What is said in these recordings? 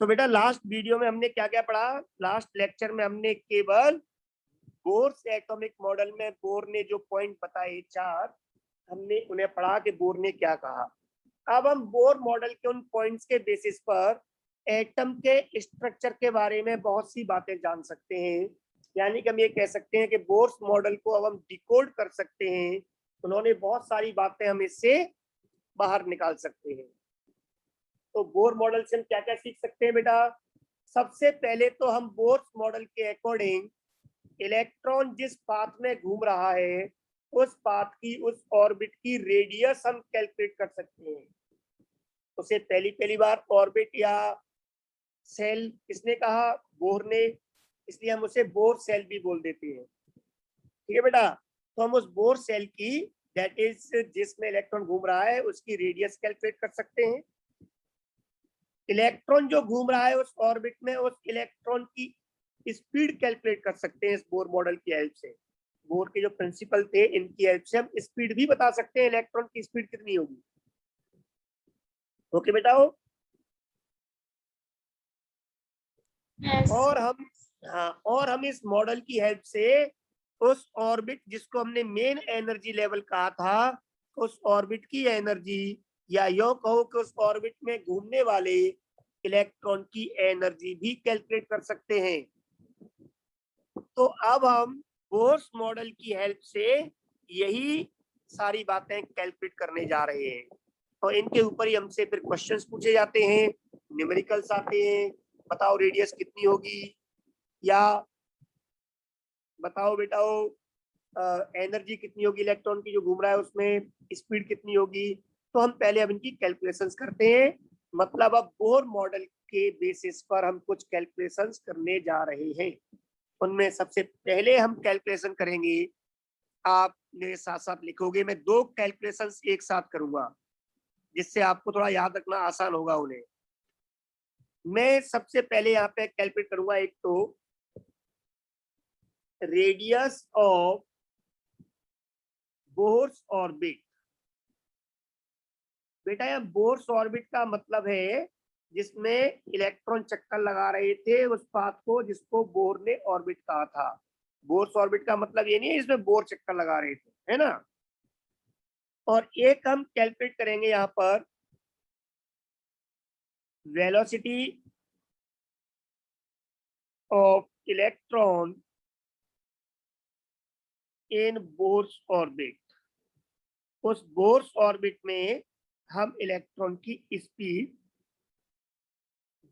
तो बेटा last video में हमने क्या क्या पढ़ा, लास्ट लेक्चर में हमने केवल बोर्स एटॉमिक मॉडल में बोर ने जो पॉइंट बताए 4, हमने उन्हें पढ़ा कि बोर ने क्या कहा। अब हम बोर मॉडल के उन पॉइंट्स के बेसिस पर एटम के स्ट्रक्चर के बारे में बहुत सी बातें जान सकते हैं। यानी कि हम ये कह सकते हैं कि बोर्स मॉडल को अब हम डिकोड कर सकते हैं। उन्होंने बहुत सारी बातें हम इससे बाहर निकाल सकते हैं। तो बोर मॉडल से हम क्या क्या सीख सकते हैं बेटा? सबसे पहले तो हम बोर्स मॉडल के अकॉर्डिंग इलेक्ट्रॉन जिस पाथ में घूम रहा है उस पाथ की, उस ऑर्बिट की रेडियस हम कैलकुलेट कर सकते हैं। उसे पहली बार ऑर्बिट या सेल किसने कहा? बोर ने, इसलिए हम उसे बोर सेल भी बोल देते हैं। ठीक है बेटा, तो हम उस बोर सेल की, दैट इज जिसमें इलेक्ट्रॉन घूम रहा है, उसकी रेडियस कैलकुलेट कर सकते हैं। इलेक्ट्रॉन जो घूम रहा है उस ऑर्बिट में, उस इलेक्ट्रॉन की स्पीड कैलकुलेट कर सकते हैं इस बोर मॉडल की हेल्प से। बोर के जो प्रिंसिपल थे इनकी हेल्प से हम स्पीड भी बता सकते हैं, इलेक्ट्रॉन की स्पीड कितनी होगी। ओके बेटा हो। Yes. और हम इस मॉडल की हेल्प से उस ऑर्बिट जिसको हमने मेन एनर्जी लेवल कहा था, उस ऑर्बिट की एनर्जी, या यो कहो कि उस ऑर्बिट में घूमने वाले इलेक्ट्रॉन की एनर्जी भी कैलकुलेट कर सकते हैं। तो अब हम बोर्स मॉडल की हेल्प से यही सारी बातें कैलकुलेट करने जा रहे हैं और इनके ऊपर ही हमसे फिर क्वेश्चंस पूछे जाते हैं, न्यूमेरिकल्स आते हैं। बताओ रेडियस कितनी होगी, या बताओ बेटाओ एनर्जी कितनी होगी इलेक्ट्रॉन की जो घूम रहा है उसमें, स्पीड कितनी होगी। तो हम पहले अब इनकी कैलकुलेशंस करते हैं। मतलब अब बोर मॉडल के बेसिस पर हम कुछ कैलकुलेशंस करने जा रहे हैं। उनमें सबसे पहले हम कैलकुलेशन करेंगे, आप मेरे साथ साथ लिखोगे। मैं 2 कैलकुलेशंस एक साथ करूंगा जिससे आपको थोड़ा याद रखना आसान होगा उन्हें। मैं सबसे पहले यहाँ पे कैलकुलेट करूंगा एक तो रेडियस ऑफ बोर्स ऑर्बिट। बेटा यह बोर्स ऑर्बिट का मतलब है जिसमें इलेक्ट्रॉन चक्कर लगा रहे थे उस पाथ को जिसको बोर ने ऑर्बिट कहा था। बोर्स ऑर्बिट का मतलब ये नहीं है इसमें बोर चक्कर लगा रहे थे, है ना। और एक हम कैलकुलेट करेंगे यहाँ पर velocity of electron in Bohr's orbit. उस बोर्स ऑर्बिट में हम इलेक्ट्रॉन की स्पीड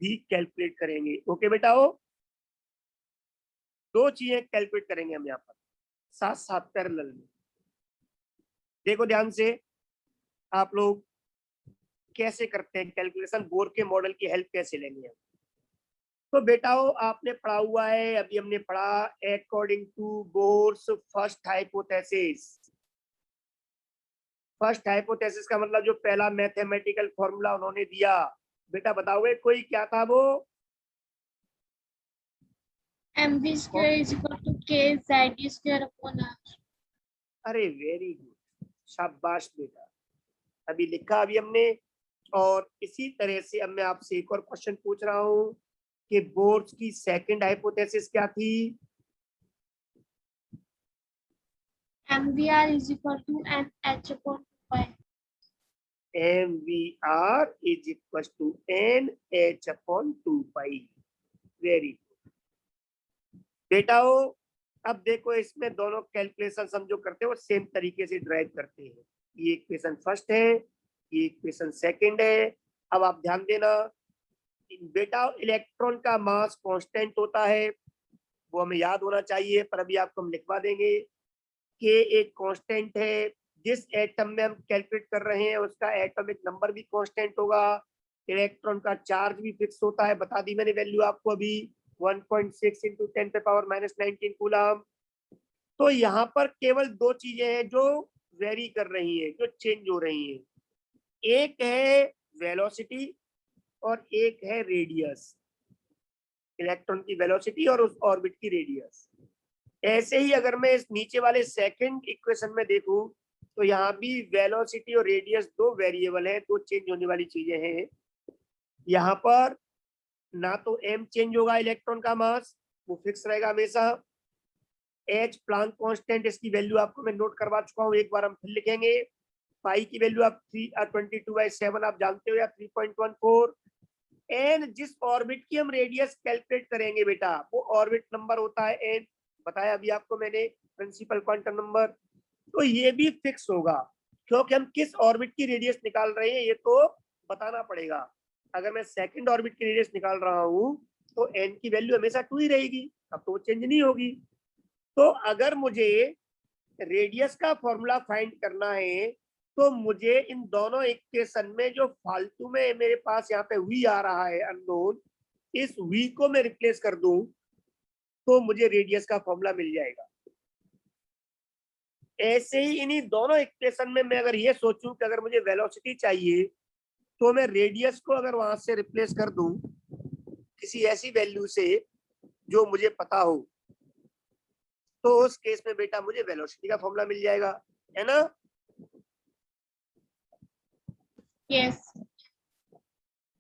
भी कैलकुलेट करेंगे। ओके बेटा हो, 2 चीजें कैलकुलेट करेंगे हम यहाँ पर साथ साथ पैरेलल में। देखो ध्यान से आप लोग कैसे करते हैं कैलकुलेशन, बोर के मॉडल की हेल्प कैसे लेंगे हम। तो बेटाओ आपने पढ़ा हुआ है, अभी हमने पढ़ा according to Bohr's first hypothesis. First hypothesis का मतलब जो पहला मैथमेटिकल फॉर्मूला उन्होंने दिया, बेटा बताओगे कोई, क्या था वो? mv square is equal to kz square upon r. अरे वेरी गुड, शाबाश बेटा, अभी लिखा अभी हमने। और इसी तरह से अब मैं आपसे एक और क्वेश्चन पूछ रहा हूँ कि बोर्स की सेकंड हाइपोथेसिस क्या थी? mvr is equal to nh upon 2pi. mvr is equals to nh upon 2 pi। Very good बेटाओ। अब देखो इसमें दोनों कैलकुलेशन हम जो करते हैं वो सेम तरीके से ड्राइव करते हैं। ये इक्वेशन फर्स्ट है, ये इक्वेशन सेकंड है। अब आप ध्यान देना बेटा, इलेक्ट्रॉन का मास कांस्टेंट होता है, वो हमें याद होना चाहिए, पर अभी आपको हम लिखवा देंगे कि एक कांस्टेंट है। जिस एटम में हम कैलकुलेट कर रहे हैं उसका एटॉमिक नंबर भी कांस्टेंट होगा। इलेक्ट्रॉन का चार्ज भी फिक्स होता है, बता दी मैंने वैल्यू आपको अभी, 1.6 इंटू 10⁻⁻⁹ कूलम। तो यहाँ पर केवल 2 चीजें हैं जो वेरी कर रही हैं, जो चेंज हो रही हैं। एक है वेलोसिटी और एक है रेडियस, इलेक्ट्रॉन की वेलोसिटी और उस ऑर्बिट की रेडियस। ऐसे ही अगर मैं इस नीचे वाले सेकंड इक्वेशन में देखूं तो यहाँ भी वेलोसिटी और रेडियस 2 वेरिएबल है, 2 चेंज होने वाली चीजें हैं। यहाँ पर ना तो m चेंज होगा, इलेक्ट्रॉन का मास वो फिक्स रहेगा हमेशा। h प्लांक कांस्टेंट, इसकी वैल्यू आपको मैं नोट करवा चुका हूँ, एक बार हम फिर लिखेंगे। पाई की वैल्यू आप 22/7 आप जानते हो या 3.14। एन जिस ऑर्बिट की हम रेडियस कैलकुलेट करेंगे बेटा, वो ऑर्बिट नंबर होता है एन, बताया अभी आपको मैंने, प्रिंसिपल क्वांटम नंबर। तो ये भी फिक्स होगा, क्योंकि हम किस ऑर्बिट की रेडियस निकाल रहे हैं ये तो बताना पड़ेगा। अगर मैं सेकंड ऑर्बिट की रेडियस निकाल रहा हूँ तो एन की वैल्यू हमेशा 2 ही रहेगी, अब तो वो चेंज नहीं होगी। तो अगर मुझे रेडियस का फॉर्मूला फाइंड करना है तो मुझे इन दोनों इक्वेशन में जो फालतू में मेरे पास यहाँ पे वी आ रहा है अननोन, इस वी को मैं रिप्लेस कर दूं तो मुझे रेडियस का फॉर्मूला मिल जाएगा। ऐसे ही इन्हीं दोनों इक्वेशन में मैं अगर ये सोचूं कि अगर मुझे वेलोसिटी चाहिए तो मैं रेडियस को अगर वहां से रिप्लेस कर दूं किसी ऐसी वैल्यू से जो मुझे पता हो, तो उस केस में बेटा मुझे वेलोसिटी का फॉर्मूला मिल जाएगा, है ना। यस।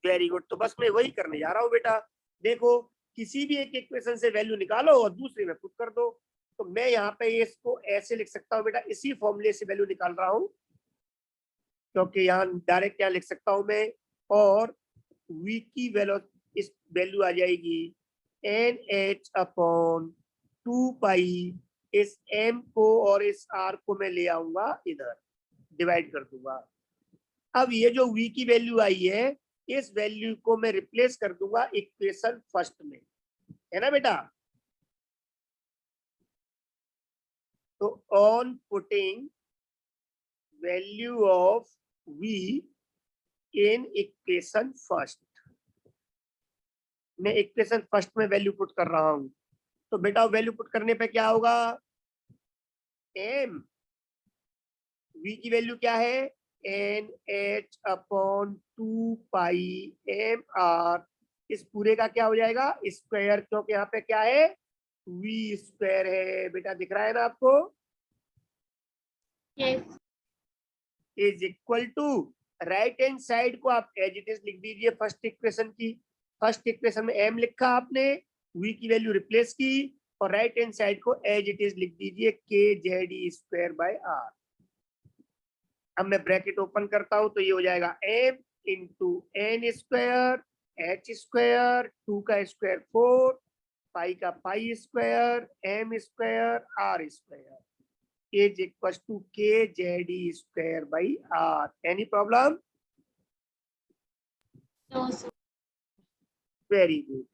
Very good. तो बस मैं वही करने जा रहा हूँ बेटा। देखो, किसी भी एक इक्वेशन से वैल्यू निकालो और दूसरे में पुट कर दो। तो मैं यहाँ पे इसको ऐसे लिख सकता हूँ बेटा, इसी फॉर्मूले से वैल्यू निकाल रहा हूँ, क्योंकि यहाँ डायरेक्ट यहाँ लिख सकता हूँ मैं। और v की वैल्यू, इस वैल्यू आ जाएगी NH/2 पाई। इस m को और इस r को मैं ले आऊंगा इधर, डिवाइड कर दूंगा। अब ये जो v की वैल्यू आई है, इस वैल्यू को मैं रिप्लेस कर दूंगा इक्वेशन फर्स्ट में, है ना बेटा। तो on putting value of v in equation first, मैं इक्वेशन फर्स्ट में वैल्यू पुट कर रहा हूं। तो बेटा वैल्यू पुट करने पे क्या होगा, m v की वैल्यू क्या है, NH/2 पाई इस पूरे का क्या हो जाएगा, स्क्वायर, क्योंकि यहाँ पे क्या है, v स्क्वायर है बेटा, दिख रहा है ना आपको। Yes. Is equal to, right hand side को आप एज इट इज लिख दीजिए फर्स्ट इक्वेशन की। फर्स्ट इक्वेशन में m लिखा आपने, v की वैल्यू रिप्लेस की, और राइट हैंड साइड को एज इट इज लिख दीजिए kZe²/r। अब मैं ब्रैकेट ओपन करता हूं तो ये हो जाएगा m into n square, h², 2 का स्क्वायर 4, पाई का pi square, m square, r² is equals to kZe²/r। Any problem? No sir. Very good.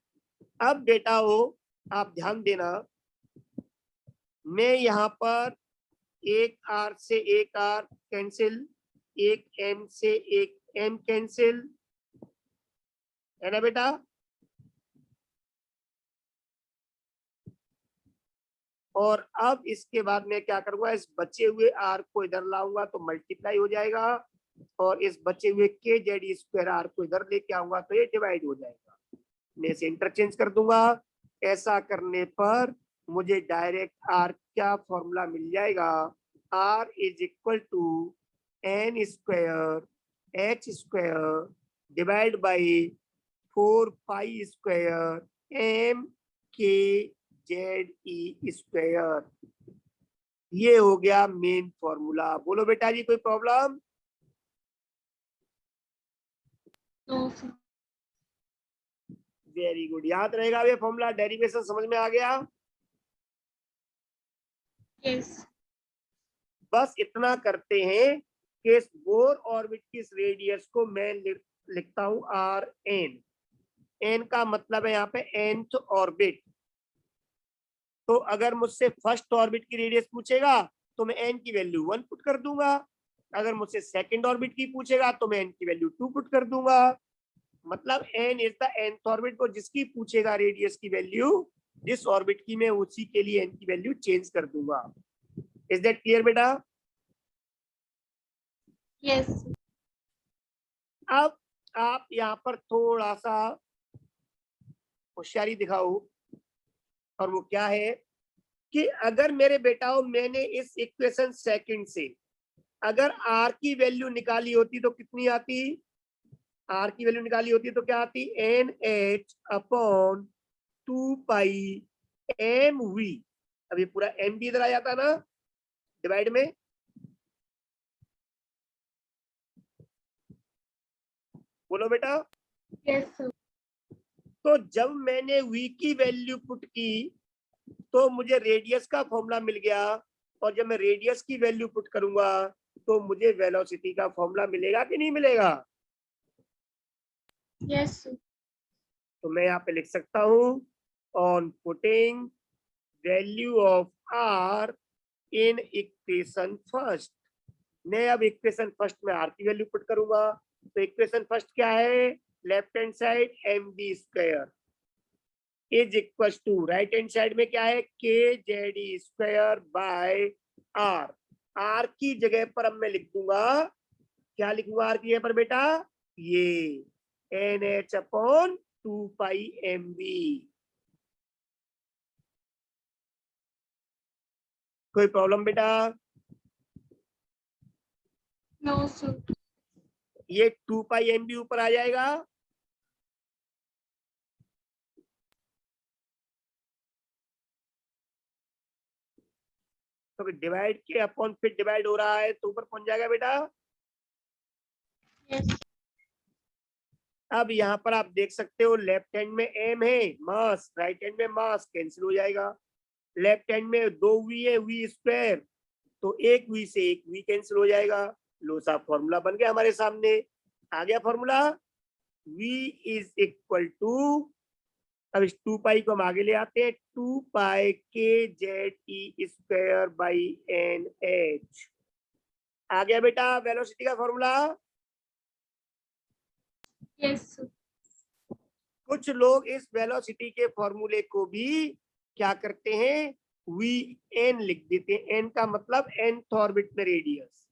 अब बेटा हो, आप ध्यान देना, मैं यहाँ पर एक r से एक r कैंसिल, एक m से एक m कैंसिल, है ना बेटा। और अब इसके बाद मैं क्या करूंगा, इस बचे हुए r को इधर लाऊंगा तो मल्टीप्लाई हो जाएगा, और इस बचे हुए kZe²r को इधर लेके आऊंगा तो ये डिवाइड हो जाएगा। मैं इसे इंटरचेंज कर दूंगा। ऐसा करने पर मुझे डायरेक्ट r क्या फॉर्मूला मिल जाएगा, r is equal to n² divide by 4 पाई² MKZe²। ये हो गया मेन फॉर्मूला। बोलो बेटा जी, कोई problem? No sir. Very good, याद रहेगा ये फॉर्मूला, डेरिवेशन समझ में आ गया। यस। बस इतना करते हैं कि इस बोर ऑर्बिट की इस रेडियस को मैं लिखता हूं Rn। n का मतलब है यहाँ पे nth ऑर्बिट। तो अगर मुझसे फर्स्ट ऑर्बिट की रेडियस पूछेगा तो मैं n की वैल्यू 1 पुट कर दूंगा। अगर मुझसे सेकंड ऑर्बिट की पूछेगा तो मैं n की वैल्यू 2 पुट कर दूंगा। मतलब n is the nth orbit को जिसकी पूछेगा रेडियस की वैल्यू, जिस ऑर्बिट की, मैं उसी के लिए n की वैल्यू चेंज कर दूंगा। इज दैट क्लियर बेटा? यस। अब आप यहाँ पर थोड़ा सा होशियारी दिखाओ, और वो क्या है कि अगर मेरे बेटाओं मैंने इस इक्वेशन सेकंड से अगर r की वैल्यू निकाली होती तो कितनी आती, आर की वैल्यू निकाली होती तो क्या आती, NH अपॉन 2 पाई MV। अब ये पूरा MV इधर आ जाता ना डिवाइड में, बोलो बेटा। Yes, sir. तो जब मैंने V की वैल्यू पुट की तो मुझे रेडियस का फॉर्मूला मिल गया, और जब मैं रेडियस की वैल्यू पुट करूंगा तो मुझे वेलोसिटी का फॉर्मूला मिलेगा कि नहीं मिलेगा। Yes, sir. तो मैं यहाँ पे लिख सकता हूँ, on putting value of R in equation first. मैं अब इक्वेशन फर्स्ट में R की वैल्यू पुट करूंगा, तो इक्वेशन फर्स्ट क्या है, left hand side MV square is equal to right hand side में क्या है, KZ square by R। R की जगह पर अब मैं लिख दूंगा, क्या लिखूंगा R की जगह पर बेटा, ये NH अपॉन 2 पाई MV। कोई प्रॉब्लम बेटा, No, sir. ये 2 पाई MV ऊपर आ जाएगा, तो डिवाइड के अपॉन फिर डिवाइड हो रहा है तो ऊपर पहुंच जाएगा बेटा। Yes. अब यहाँ पर आप देख सकते हो लेफ्ट हैंड में M है मास, राइट हैंड में मास, कैंसिल हो जाएगा। लेफ्ट हैंड में 2 V है, V स्क्वायर, तो एक V से एक V कैंसिल हो जाएगा। लो साहब फॉर्मूला बन गया हमारे सामने, आ गया formula, V is equal to, अब इस 2 पाई को हम आगे ले आते हैं, 2 पाई KZE स्क्वायर बाई NH। आ गया बेटा वेलोसिटी का फॉर्मूला। Yes, sir. कुछ लोग इस वेलोसिटी के फॉर्मूले को भी क्या करते हैं, VN लिख देते हैं। N का मतलब nth ऑर्बिट में रेडियस,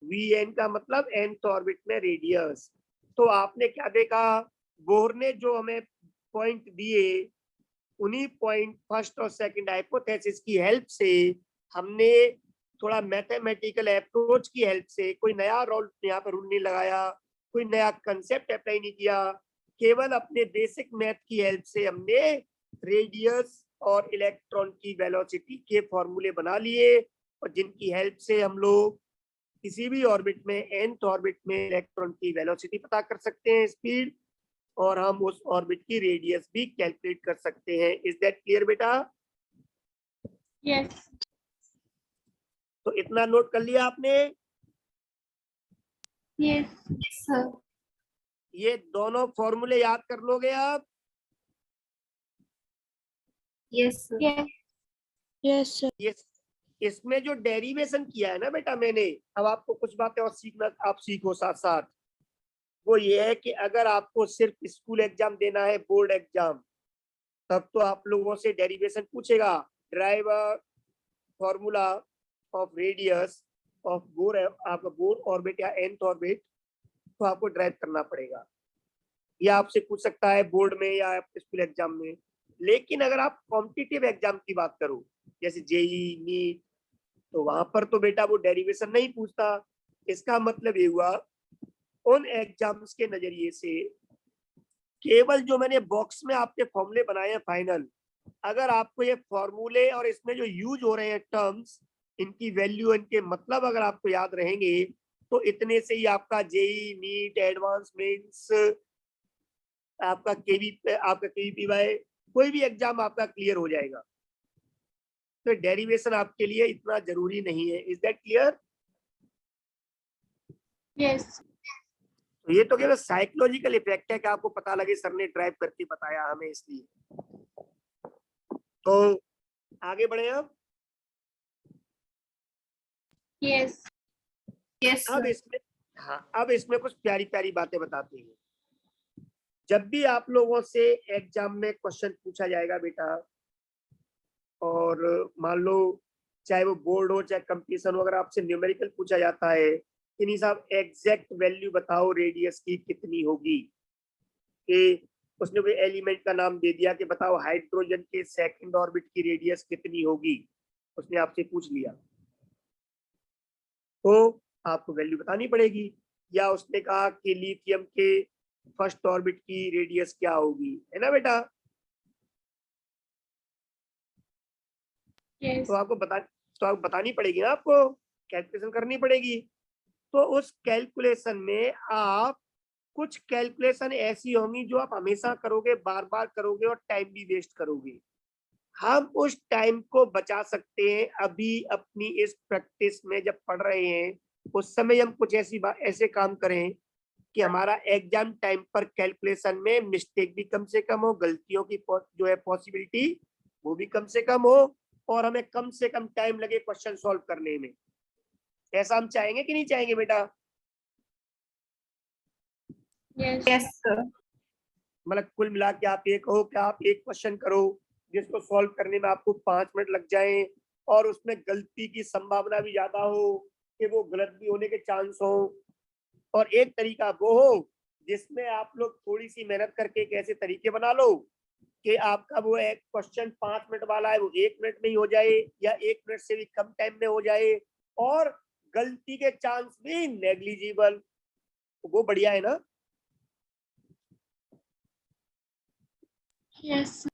VN का मतलब nth ऑर्बिट में रेडियस। तो आपने क्या देखा, बोर ने जो हमें पॉइंट दिए, उन्हीं पॉइंट फर्स्ट और सेकंड हाइपोथेसिस की हेल्प से हमने थोड़ा मैथमेटिकल अप्रोच की हेल्प से, कोई नया रूल यहाँ पर रूल नहीं लगाया, कोई नया कंसेप्ट अप्लाई नहीं किया, केवल अपने बेसिक मैथ की हेल्प से हमने रेडियस और इलेक्ट्रॉन की वेलोसिटी के फॉर्मूले बना लिए, और जिनकी हेल्प से हम लोग किसी भी ऑर्बिट में, nth ऑर्बिट में इलेक्ट्रॉन की वेलोसिटी पता कर सकते हैं, स्पीड, और हम उस ऑर्बिट की रेडियस भी कैलकुलेट कर सकते हैं। इज दैट क्लियर बेटा। Yes. तो इतना नोट कर लिया आपने, Yes, sir. ये दोनों फॉर्मूले याद कर लोगे आप। Yes, sir. Yes. Yes, sir. ये इसमें जो डेरिवेशन किया है ना बेटा मैंने, अब आपको कुछ बातें और सीखना, आप सीखो साथ साथ। वो ये है कि अगर आपको सिर्फ स्कूल एग्जाम देना है, बोर्ड एग्जाम, तब तो आप लोगों से डेरिवेशन पूछेगा, drive formula of radius of bore, आपका बोर ऑर्बिट या nth ऑर्बिट, तो आपको ड्राइव करना पड़ेगा, या आपसे पूछ सकता है बोर्ड में या स्कूल एग्जाम में। लेकिन अगर आप कॉम्पिटिटिव एग्जाम की बात करो, जैसे जेई नीट, तो वहां पर तो बेटा वो डेरिवेशन नहीं पूछता। इसका मतलब ये हुआ, उन एग्जाम्स के नजरिए से केवल जो मैंने बॉक्स में आपके फॉर्मूले बनाए हैं फाइनल, अगर आपको ये फॉर्मूले और इसमें जो यूज हो रहे हैं टर्म्स, इनकी वैल्यू, इनके मतलब अगर आपको याद रहेंगे, तो इतने से ही आपका जेई नीट एडवांस मेंस, आपका केवीपीवाई, कोई भी एग्जाम आपका क्लियर हो जाएगा। तो डेरिवेशन आपके लिए इतना जरूरी नहीं है। Is that clear. Yes. तो ये तो केवल साइकोलॉजिकल इफेक्ट है कि आपको पता लगे सर ने ड्राइव करके बताया हमें, इसलिए। तो आगे बढ़े अब। Yes. Yes, अब sir. इसमें, हाँ, अब इसमें कुछ प्यारी प्यारी बातें बताते हैं। जब भी आप लोगों से एग्जाम में क्वेश्चन पूछा जाएगा बेटा, और मान लो चाहे वो बोर्ड हो चाहे कंपटीशन हो, अगर आपसे न्यूमेरिकल पूछा जाता है कि नहीं साहब एग्जैक्ट वैल्यू बताओ रेडियस की कितनी होगी, कि उसने कोई एलिमेंट का नाम दे दिया कि बताओ हाइड्रोजन के सेकंड ऑर्बिट की रेडियस कितनी होगी, उसने आपसे पूछ लिया, तो आपको वैल्यू बतानी पड़ेगी। या उसने कहा कि लिथियम के फर्स्ट ऑर्बिट की रेडियस क्या होगी, है ना बेटा। Yes. तो आपको बतानी पड़ेगी ना, आपको कैलकुलेशन करनी पड़ेगी। तो उस कैलकुलेशन में आप कुछ कैलकुलेशन ऐसी होंगी जो आप हमेशा करोगे, बार बार करोगे और टाइम भी वेस्ट करोगे। हम उस टाइम को बचा सकते हैं अभी अपनी इस प्रैक्टिस में जब पढ़ रहे हैं, उस समय हम कुछ ऐसे काम करें कि हमारा एग्जाम टाइम पर कैलकुलेशन में मिस्टेक भी कम से कम हो, गलतियों की जो है पॉसिबिलिटी वो भी कम से कम हो, और हमें कम से कम टाइम लगे क्वेश्चन सॉल्व करने में। ऐसा हम चाहेंगे कि नहीं चाहेंगे बेटा? Yes. Yes, sir. मतलब कुल मिला के आप ये कहो कि आप एक क्वेश्चन करो जिसको सॉल्व करने में आपको 5 मिनट लग जाए, और उसमें गलती की संभावना भी ज्यादा हो कि वो गलत भी होने के चांस हो, और एक तरीका वो हो जिसमें आप लोग थोड़ी सी मेहनत करके एक ऐसे तरीके बना लो कि आपका वो एक क्वेश्चन 5 मिनट वाला है वो 1 मिनट में ही हो जाए, या 1 मिनट से भी कम टाइम में हो जाए, और गलती के चांस भी नेग्लिजिबल। वो बढ़िया है ना। Yes.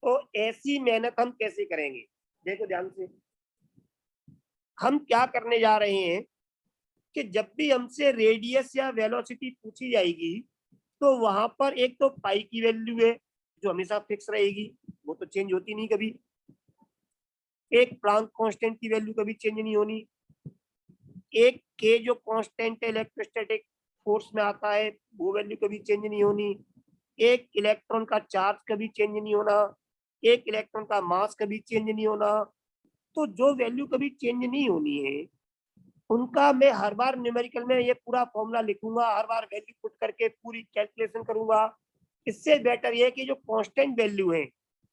तो ऐसी मेहनत हम कैसे करेंगे, देखो ध्यान से। हम क्या करने जा रहे हैं कि जब भी हमसे रेडियस या वेलोसिटी पूछी जाएगी, तो वहां पर एक तो पाई की वैल्यू है जो हमेशा फिक्स रहेगी, वो तो चेंज होती नहीं कभी। एक प्लांक कांस्टेंट की वैल्यू कभी चेंज नहीं होनी। एक के जो कांस्टेंट इलेक्ट्रोस्टैटिक फोर्स में आता है वो वैल्यू कभी चेंज नहीं होनी। एक इलेक्ट्रॉन का चार्ज कभी चेंज नहीं होना। एक इलेक्ट्रॉन का मास कभी चेंज नहीं होना। तो जो वैल्यू कभी चेंज नहीं होनी है उनका मैं हर बार न्यूमेरिकल में ये पूरा फॉर्मूला लिखूंगा, हर बार वैल्यू पुट करके पूरी कैलकुलेशन करूंगा। इससे बेटर ये कि जो कांस्टेंट वैल्यू है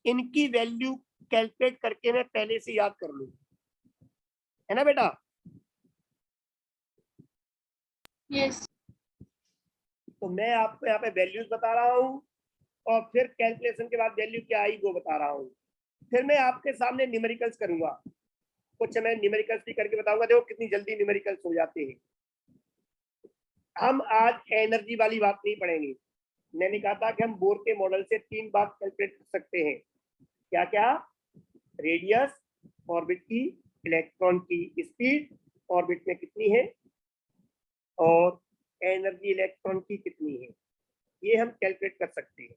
इनकी वैल्यू कैलकुलेट करके मैं पहले से याद कर लूं, है ना बेटा। Yes. तो मैं आपको यहाँ पे वैल्यूज बता रहा हूँ, और फिर कैलकुलेशन के बाद वैल्यू क्या आई वो बता रहा हूँ। फिर मैं आपके सामने न्यूमेरिकल्स करूंगा, कुछ मैं न्यूमेरिकल्स भी करके बताऊंगा। देखो कितनी जल्दी न्यूमेरिकल्स हो जाते हैं। हम आज एनर्जी वाली बात नहीं पढ़ेंगे। मैंने कहा था कि हम बोर के मॉडल से 3 बात कैलकुलेट कर सकते हैं। क्या क्या? रेडियस, ऑर्बिट की, इलेक्ट्रॉन की स्पीड ऑर्बिट में कितनी है, और एनर्जी इलेक्ट्रॉन की कितनी है, ये हम कैलकुलेट कर सकते हैं।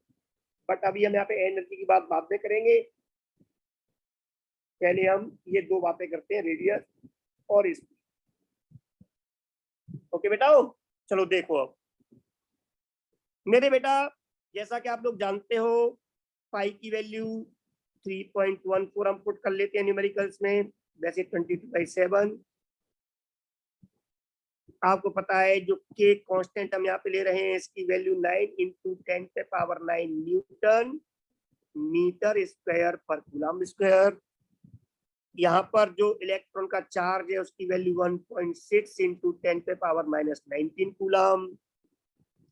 बट अभी हम यहाँ पे एनर्जी की बात बाद में करेंगे। पहले हम ये 2 बातें करते हैं, रेडियस और स्पीड। ओके बेटाओ, चलो देखो अब मेरे बेटा, जैसा कि आप लोग जानते हो पाई की वैल्यू 3.14 हम पुट कर लेते हैं न्यूमेरिकल्स में, वैसे 22/7। आपको पता है जो के कांस्टेंट हम यहाँ पे ले रहे हैं इसकी वैल्यू 9 × 10⁹ न्यूटन मीटर स्क्वायर पर कूलम स्क्वायर। यहाँ पर जो इलेक्ट्रॉन का चार्ज है उसकी वैल्यू 1.6 × 10⁻⁻19 कूलम।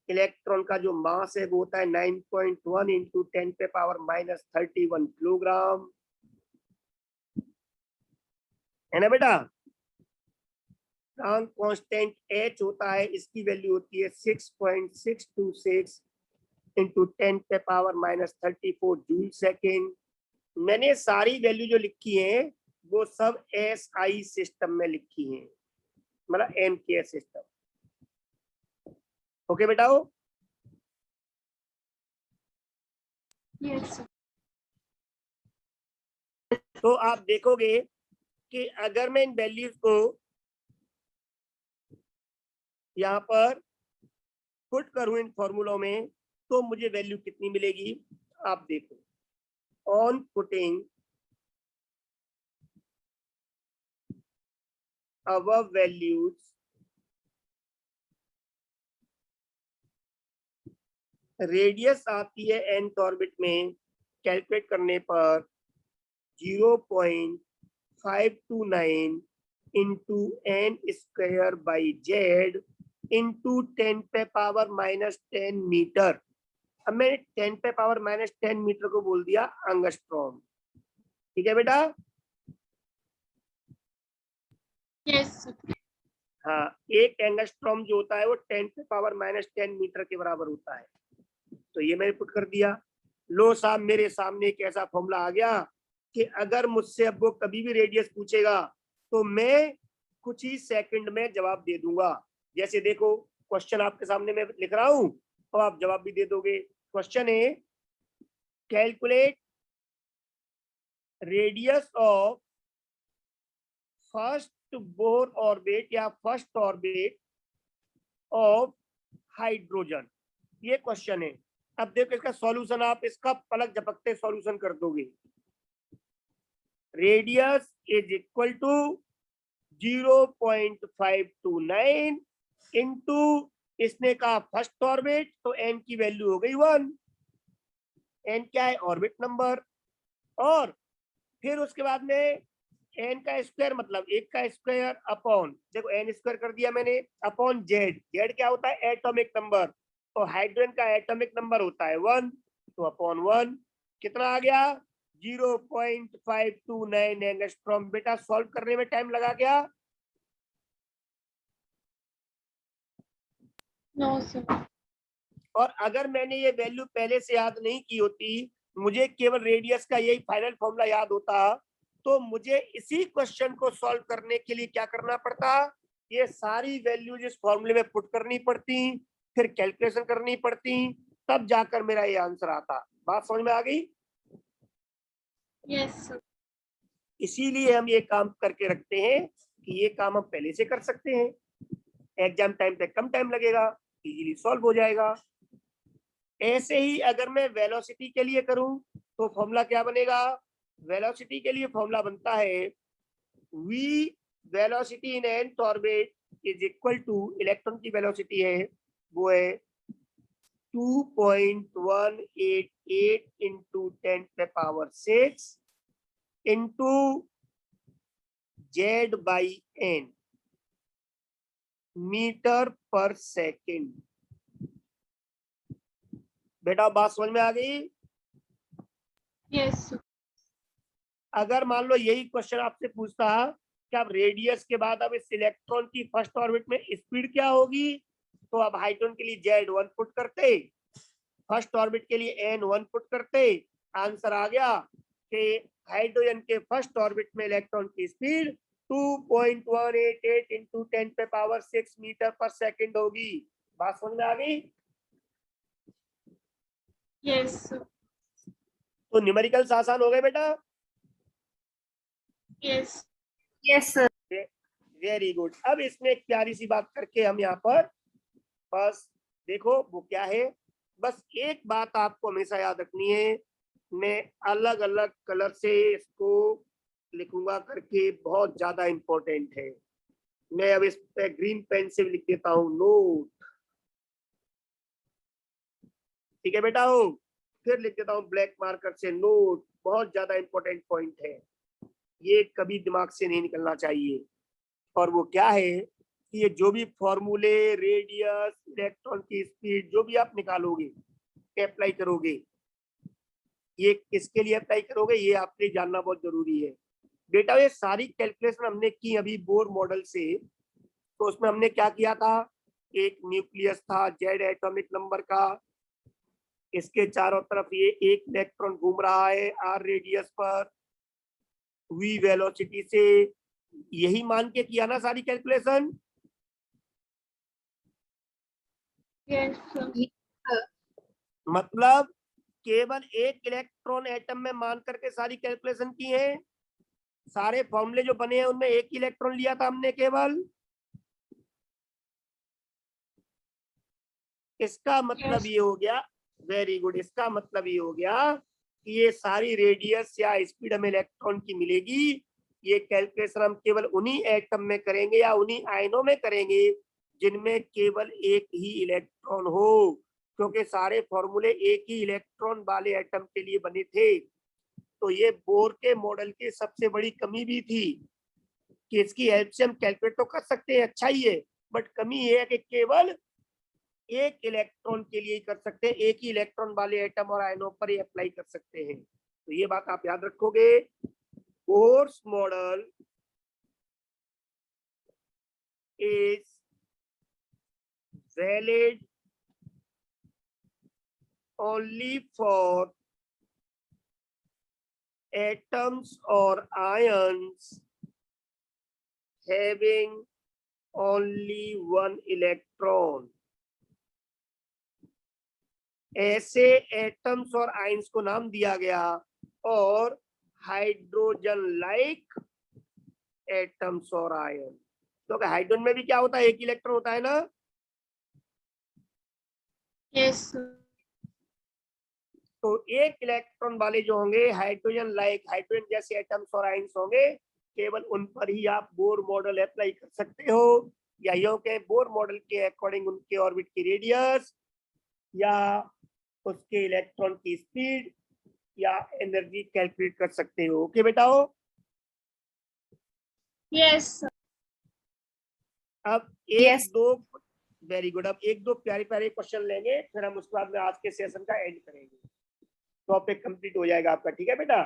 इलेक्ट्रॉन का जो मास है वो होता है 9.1 × 10⁻31 किलोग्राम, है ना बेटा। प्लांक कांस्टेंट H होता है, इसकी वैल्यू होती है 6.626 × 10⁻34 जूल सेकेंड। मैंने सारी वैल्यू जो लिखी है वो सब SI सिस्टम में लिखी है, मतलब MKS सिस्टम। ओके बेटाओ। Yes. तो आप देखोगे कि अगर मैं इन वैल्यूज को यहाँ पर पुट करूं इन फॉर्मूलों में तो मुझे वैल्यू कितनी मिलेगी, आप देखो। On putting above values, radius आती है nth ऑर्बिट में कैलकुलेट करने पर 0.529 इंटू n² इंटू 10⁻⁻10 मीटर। अब मैंने 10⁻⁻10 मीटर को बोल दिया एंगस्ट्रॉम, ठीक है बेटा। Yes. हाँ, एक एंगस्ट्रॉम जो होता है वो 10⁻⁻10 मीटर के बराबर होता है। तो ये मैंने पुट कर दिया। लो साहब, मेरे सामने एक ऐसा फॉर्मूला आ गया कि अगर मुझसे अब वो कभी भी रेडियस पूछेगा तो मैं कुछ ही सेकंड में जवाब दे दूंगा। जैसे देखो, क्वेश्चन आपके सामने मैं लिख रहा हूं और आप जवाब भी दे दोगे। क्वेश्चन है, calculate radius of first Bohr orbit या फर्स्ट ऑर्बिट ऑफ हाइड्रोजन। ये क्वेश्चन है। अब देखो इसका सॉल्यूशन, आप इसका पलक झपकते सॉल्यूशन कर दोगे। Radius is equal to 0.529 into, इसने कहा फर्स्ट ऑर्बिट, तो एन की वैल्यू हो गई 1। एन क्या है? Orbit number. और फिर उसके बाद में एन का स्क्वायर, मतलब एक का स्क्वायर अपॉन, देखो एन स्क्वायर कर दिया मैंने, अपॉन जेड। जेड क्या होता है? Atomic number. तो हाइड्रोजन का एटॉमिक नंबर होता है 1, तो अपॉन 1 कितना आ गया? 0.529 एंगस्ट्रॉम। बेटा सॉल्व करने में टाइम लगा क्या? No, sir. और अगर मैंने ये वैल्यू पहले से याद नहीं की होती, मुझे केवल रेडियस का यही फाइनल फॉर्मूला याद होता, तो मुझे इसी क्वेश्चन को सॉल्व करने के लिए क्या करना पड़ता? ये सारी वैल्यूज इस फॉर्मूले में पुट करनी पड़ती, फिर कैलकुलेशन करनी पड़ती, तब जाकर मेरा ये आंसर आता। बात समझ में आ गई? Yes, sir. इसीलिए हम ये काम करके रखते हैं कि ये काम हम पहले से कर सकते हैं, एग्जाम टाइम पे कम टाइम लगेगा, इजीली सॉल्व हो जाएगा। ऐसे ही अगर मैं वेलोसिटी के लिए करूं तो फॉर्मूला क्या बनेगा? वेलोसिटी के लिए फॉर्मूला बनता है v velocity in nth orbit is equal to, electron की वेलोसिटी है वो है 2.188 into 10⁻6 into Z by n metre पर सेकेंड। बेटा बात समझ में आ गई? Yes, sir. अगर मान लो यही क्वेश्चन आपसे पूछता कि आप रेडियस के बाद अब इस इलेक्ट्रॉन की फर्स्ट ऑर्बिट में स्पीड क्या होगी, तो अब हाइड्रोजन के लिए Z1 पुट करते, फर्स्ट ऑर्बिट के लिए N1 पुट करते, आंसर आ गया कि हाइड्रोजन के फर्स्ट ऑर्बिट में इलेक्ट्रॉन की स्पीड 2.188 इंटू 10⁻6 मीटर पर सेकेंड होगी। बात समझ में आ गई? Yes, sir. तो न्यूमेरिकल्स आसान हो गए बेटा? Yes. Yes, sir. Very good. अब इसमें एक प्यारी सी बात करके हम यहाँ पर, बस देखो वो क्या है, बस एक बात आपको हमेशा याद रखनी है। मैं अलग अलग कलर से इसको लिखूंगा करके, बहुत ज्यादा इंपॉर्टेंट है। मैं अब इस पे ग्रीन पेन से लिख देता हूँ नोट, ठीक है बेटा? हो फिर लिख देता हूँ ब्लैक मार्कर से नोट। बहुत ज्यादा इंपॉर्टेंट पॉइंट है, ये कभी दिमाग से नहीं निकलना चाहिए। और वो क्या है कि ये जो भी फॉर्मूले, रेडियस, इलेक्ट्रॉन की स्पीड, जो भी आप निकालोगे, अप्लाई करोगे, ये किसके लिए अप्लाई करोगे, ये आपके लिए जानना बहुत जरूरी है। बेटा ये सारी कैलकुलेशन हमने की अभी बोर मॉडल से, तो उसमें हमने क्या किया था? एक न्यूक्लियस था जेड एटॉमिक नंबर का, इसके चारों तरफ ये एक इलेक्ट्रॉन घूम रहा है आर रेडियस पर, वी वेलोसिटी से, यही मान के किया ना सारी कैलकुलेशन? Yes, sir. मतलब केवल एक इलेक्ट्रॉन एटम में मान करके सारी कैलकुलेशन की है। सारे फॉर्मूले जो बने हैं उनमें एक ही इलेक्ट्रॉन लिया था हमने केवल। इसका मतलब ये हो गया, वेरी गुड, इसका मतलब ये हो गया कि ये सारी रेडियस या स्पीड हमें इलेक्ट्रॉन की मिलेगी, ये कैलकुलेशन हम केवल उन्हीं एटम में करेंगे या उन्हीं आयनों में करेंगे जिनमें केवल एक ही इलेक्ट्रॉन हो, क्योंकि सारे फॉर्मूले एक ही इलेक्ट्रॉन वाले एटम के लिए बने थे। तो ये बोर के मॉडल की सबसे बड़ी कमी भी थी कि इसकी हेल्प से हम कैलकुलेट तो कर सकते हैं, अच्छा ही है, बट कमी ये है कि केवल एक इलेक्ट्रॉन के लिए कर सकते हैं, एक ही इलेक्ट्रॉन वाले एटम और आयनों पर ही अप्लाई कर सकते हैं। तो ये बात आप याद रखोगे। Bohr's model is valid only for atoms or ions having only one electron। ऐसे एटम्स और आयंस को नाम दिया गया और हाइड्रोजन लाइक एटम्स और आयन। तो हाइड्रोजन में भी क्या होता है, एक इलेक्ट्रॉन होता है ना। Yes, sir. तो एक इलेक्ट्रॉन वाले जो होंगे हाइड्रोजन लाइक, हाइड्रोजन जैसे एटम्स और आयंस होंगे, केवल उन पर ही आप बोर मॉडल अप्लाई कर सकते हो। या यूं के बोर मॉडल के अकॉर्डिंग उनके ऑर्बिट की रेडियस या उसके इलेक्ट्रॉन की स्पीड या एनर्जी कैलकुलेट कर सकते हो। ओके बेटा हो। Yes, sir. अब एक दो, वेरी गुड, अब एक दो प्यारे प्यारे क्वेश्चन लेंगे, फिर हम उसके बाद में आज के सेशन का एंड करेंगे। टॉपिक कंप्लीट हो जाएगा आपका, ठीक है बेटा।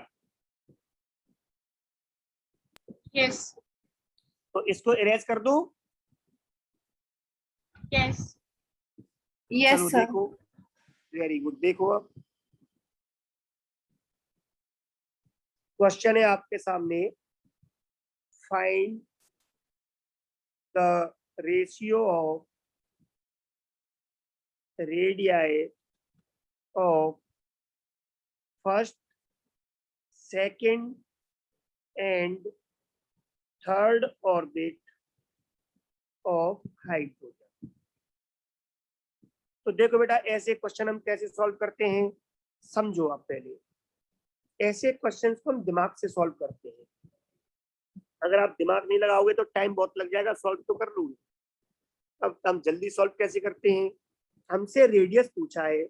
Yes, तो इसको इरेज कर दूं। yes. चलो देखो, वेरी गुड। देखो अब क्वेश्चन है आपके सामने, find the ratio of radii of first, second and third orbit of hydrogen. तो देखो बेटा, ऐसे क्वेश्चन हम कैसे सॉल्व करते हैं, समझो आप पहले। ऐसे क्वेश्चंस को हम दिमाग से सॉल्व करते हैं। अगर आप दिमाग नहीं लगाओगे तो टाइम बहुत लग जाएगा, सॉल्व तो कर लूंगी। अब हम जल्दी सॉल्व कैसे करते हैं, हमसे रेडियस पूछा है,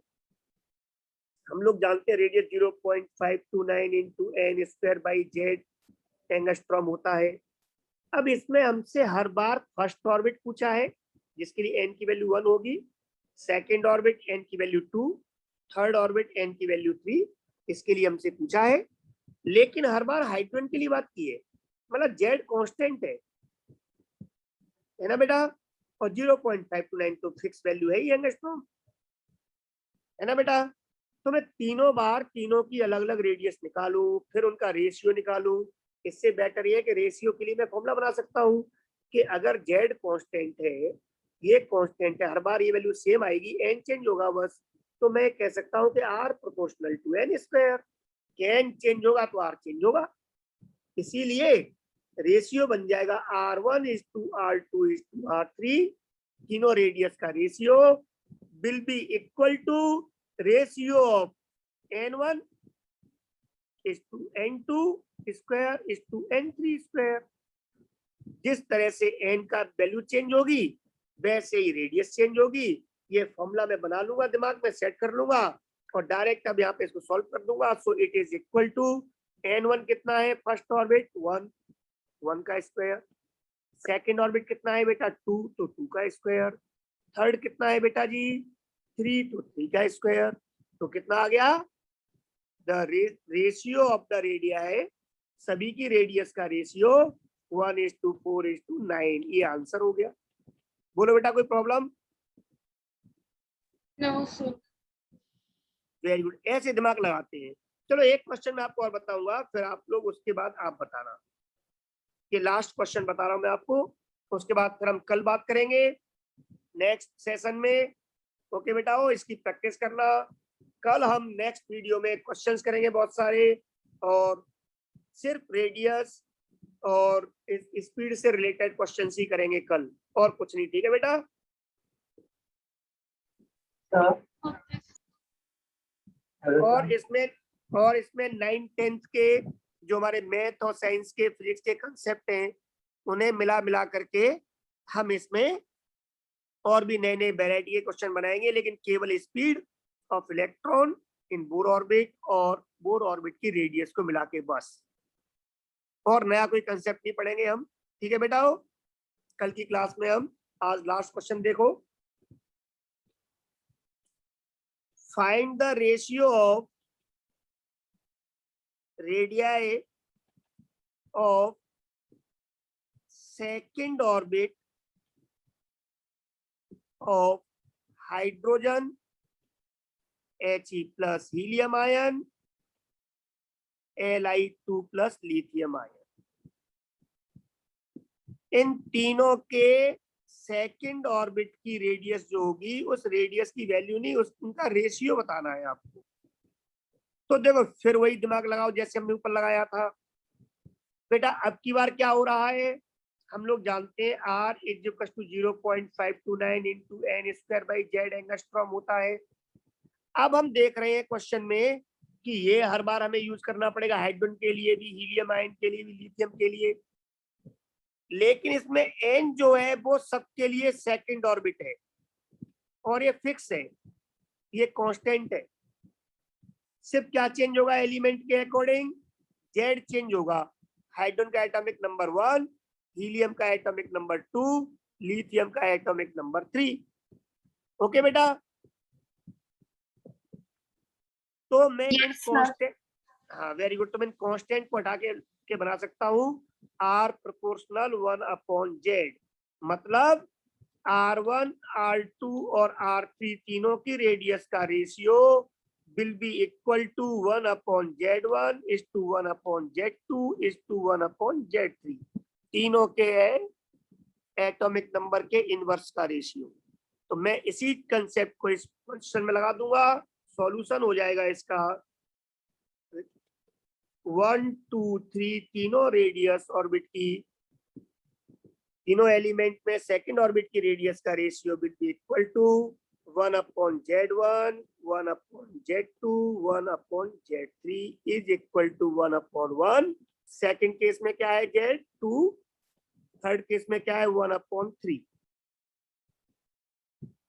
हम लोग जानते हैं radius 0.529 into n square by Z angstrom होता है। अब इसमें हमसे हर बार फर्स्ट ऑर्बिट पूछा है जिसके लिए एन की वैल्यू 1 होगी, सेकेंड ऑर्बिट एन की वैल्यू 2, थर्ड ऑर्बिट एन की वैल्यू 3, इसके लिए हमसे पूछा है। लेकिन हर बार हाइड्रोजन के लिए बात की है, मतलब जेड कांस्टेंट है ना बेटा, और 0.529 तो फिक्स वैल्यू है ही एंगस्ट्रॉम, है ना बेटा। तो मैं तीनों बार तीनों की अलग अलग रेडियस निकालूं, फिर उनका रेशियो निकालूं। इससे बेटर ये है कि रेशियो के लिए मैं फॉर्मूला बना सकता हूं कि अगर जेड कांस्टेंट है, ये कांस्टेंट है, हर बार ये वैल्यू सेम आएगी, एन चेंज होगा बस, तो मैं कह सकता हूं कि R proportional to n square. N change होगा तो आर चेंज होगा, इसीलिए रेशियो बन जाएगा R1 is to R2 is to R3। तीनों रेडियस का ratio will be equal to ratio of N1 is to N2 square is to N3 square. जिस तरह से n का वैल्यू चेंज होगी वैसे ही रेडियस चेंज होगी। ये फॉर्मूला मैं बना लूंगा, दिमाग में सेट कर लूंगा और डायरेक्ट अब यहाँ पे इसको सॉल्व कर दूंगा। So it is equal to N1 कितना है, फर्स्ट ऑर्बिट 1 का स्क्वायर, सेकेंड ऑर्बिट कितना है बेटा 2 तो 2 का स्क्वायर, थर्ड कितना है बेटा जी 3 तो 3 का स्क्वायर। तो कितना आ गया, the ratio of the radii, सभी की रेडियस का रेशियो 1:4:9। ये आंसर हो गया। बोलो बेटा कोई problem. No, sir. Very good, ऐसे दिमाग लगाते हैं। चलो एक क्वेश्चन मैं आपको और बताऊंगा, फिर आप लोग उसके बाद आप बताना। ये लास्ट क्वेश्चन बता रहा हूं मैं आपको, उसके बाद फिर हम कल बात करेंगे नेक्स्ट सेशन में। ओके बेटा हो, इसकी प्रैक्टिस करना। कल हम नेक्स्ट वीडियो में क्वेश्चंस करेंगे बहुत सारे, और सिर्फ रेडियस और स्पीड से रिलेटेड क्वेश्चंस ही करेंगे कल, और कुछ नहीं, ठीक है बेटा। Okay. और इसमें 9th-10th के जो हमारे मैथ और साइंस के फिजिक्स के कंसेप्ट हैं उन्हें मिला मिला करके हम इसमें और भी नए नए वैरायटी के क्वेश्चन बनाएंगे, लेकिन केवल speed of electron in Bohr orbit और बोर ऑर्बिट की रेडियस को मिला के बस, और नया कोई कंसेप्ट नहीं पढ़ेंगे हम, ठीक है बेटा। कल की क्लास में हम आज लास्ट क्वेश्चन देखो, find the ratio of radii of second orbit of hydrogen, He plus helium ion, Li2 plus lithium ion. इन तीनों के सेकंड ऑर्बिट की रेडियस जो होगी, उस रेडियस की वैल्यू नहीं, उनका रेशियो बताना है आपको। तो देखो फिर वही दिमाग लगाओ जैसे हमने ऊपर लगाया था बेटा। अब की बार क्या हो रहा है, हम लोग जानते हैं R is equal to 0.529 into n square by Z angstrom होता है। अब हम देख रहे हैं क्वेश्चन में कि ये हर बार हमें यूज करना पड़ेगा, हाइड्रोजन के लिए भी, हीलियम आयन के लिए भी, लिथियम के लिए। लेकिन इसमें एन जो है वो सबके लिए सेकंड ऑर्बिट है और ये फिक्स है, ये कांस्टेंट है। सिर्फ क्या चेंज होगा एलिमेंट के अकॉर्डिंग, जेड चेंज होगा। हाइड्रोजन का एटॉमिक नंबर 1, हीलियम का एटॉमिक नंबर 2, लिथियम का एटॉमिक नंबर 3। ओके बेटा, तो मैं इन कांस्टेंट, हाँ वेरी गुड, तो मैं कांस्टेंट को हटा के बना सकता हूँ R प्रोपोर्शनल 1/Z। मतलब R1, R2 और R3 तीनों की रेडियस का ratio will be equal to 1/Z1 is to 1/Z2 is to 1/Z3। तीनों के एटॉमिक नंबर के इनवर्स का रेशियो। तो मैं इसी कंसेप्ट को इस क्वेश्चन में लगा दूंगा, सॉल्यूशन हो जाएगा इसका 1, 2, 3 तीनों रेडियस ऑर्बिट की, तीनों एलिमेंट में सेकंड ऑर्बिट की रेडियस का ratio will be equal to 1/Z1, 1/Z2, 1/Z3 is equal to 1/1। Second case में क्या है Z2, थर्ड केस में क्या है 1/3।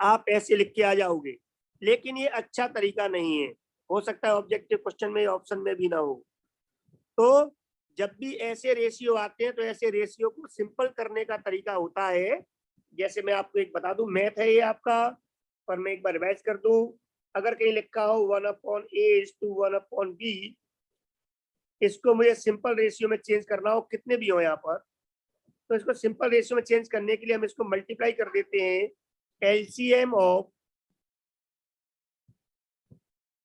आप ऐसे लिख के आ जाओगे, लेकिन ये अच्छा तरीका नहीं है, हो सकता है ऑब्जेक्टिव क्वेश्चन में ऑप्शन में भी ना हो। तो जब भी ऐसे रेशियो आते हैं तो ऐसे रेशियो को सिंपल करने का तरीका होता है। जैसे मैं आपको एक बता दूं, मैथ है ये आपका, पर मैं एक बार रिवाइज कर दूं। अगर कहीं लिखा हो 1/A is to 1/B, इसको मुझे सिंपल रेशियो में चेंज करना हो, कितने भी हो यहाँ पर, तो इसको सिंपल रेशियो में चेंज करने के लिए हम इसको मल्टीप्लाई कर देते हैं। LCM of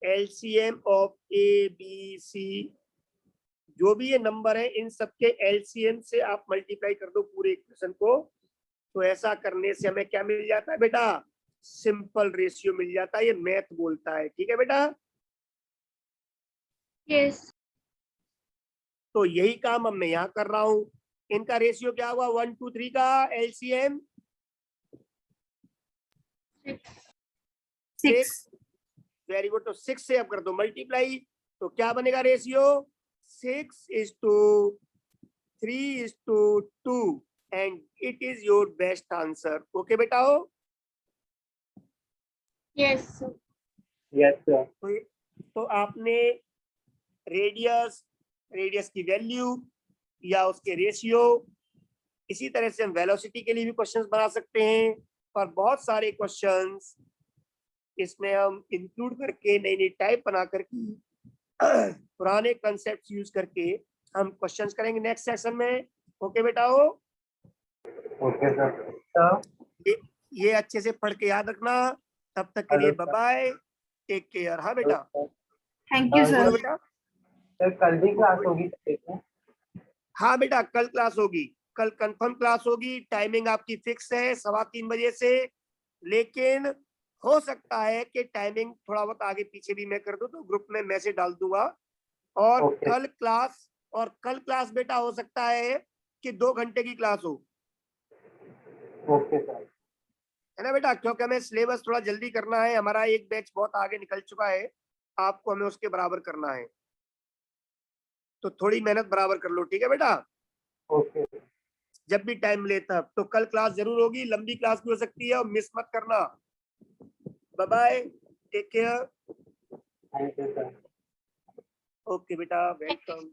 A, B, C, जो भी ये नंबर है इन सबके एलसीएम से आप मल्टीप्लाई कर दो पूरे इक्वेशन को। तो ऐसा करने से हमें क्या मिल जाता है बेटा, सिंपल रेशियो मिल जाता है। ये मैथ बोलता है, ठीक है बेटा। यस। तो यही काम अब मैं यहाँ कर रहा हूँ। इनका रेशियो क्या हुआ, 1, 2, 3 का एलसीएम 6। वेरी गुड, तो 6 से अब कर दो मल्टीप्लाई, तो क्या बनेगा ratio 6:3:2 and it is your best answer. Okay बेटा हो, यस यस सर। तो आपने रेडियस की वैल्यू या उसके रेशियो, इसी तरह से हम वेलोसिटी के लिए भी क्वेश्चंस बना सकते हैं, और बहुत सारे क्वेश्चंस इसमें हम इंक्लूड करके नई नई टाइप बना करके पुराने कंसेप्ट यूज करके हम क्वेश्चंस करेंगे नेक्स्ट सेशन में। ओके बेटा हो, ओके सर। ये अच्छे से पढ़ के याद रखना। तब तक के लिए बाय बाय, टेक केयर। हाँ बेटा, थैंक यू बोलो सर। बेटा। सर कल भी क्लास होगी तो हाँ बेटा, कल क्लास होगी, कल कंफर्म क्लास होगी। टाइमिंग आपकी फिक्स है 3:15 बजे से, लेकिन हो सकता है कि टाइमिंग थोड़ा बहुत आगे पीछे भी मैं कर दूं, तो ग्रुप में मैसेज डाल दूंगा। और ओके। कल क्लास बेटा हो सकता है कि 2 घंटे की क्लास हो, ओके सर। है ना बेटा, क्योंकि हमें सिलेबस थोड़ा जल्दी करना है। हमारा एक बैच बहुत आगे निकल चुका है, आपको हमें उसके बराबर करना है, तो थोड़ी मेहनत बराबर कर लो, ठीक है बेटा। ओके। जब भी टाइम मिले तब। तो कल क्लास जरूर होगी, लंबी क्लास भी हो सकती है, और मिस मत करना। Bye bye, take care. Thank you sir. Okay बेटा, वेलकम।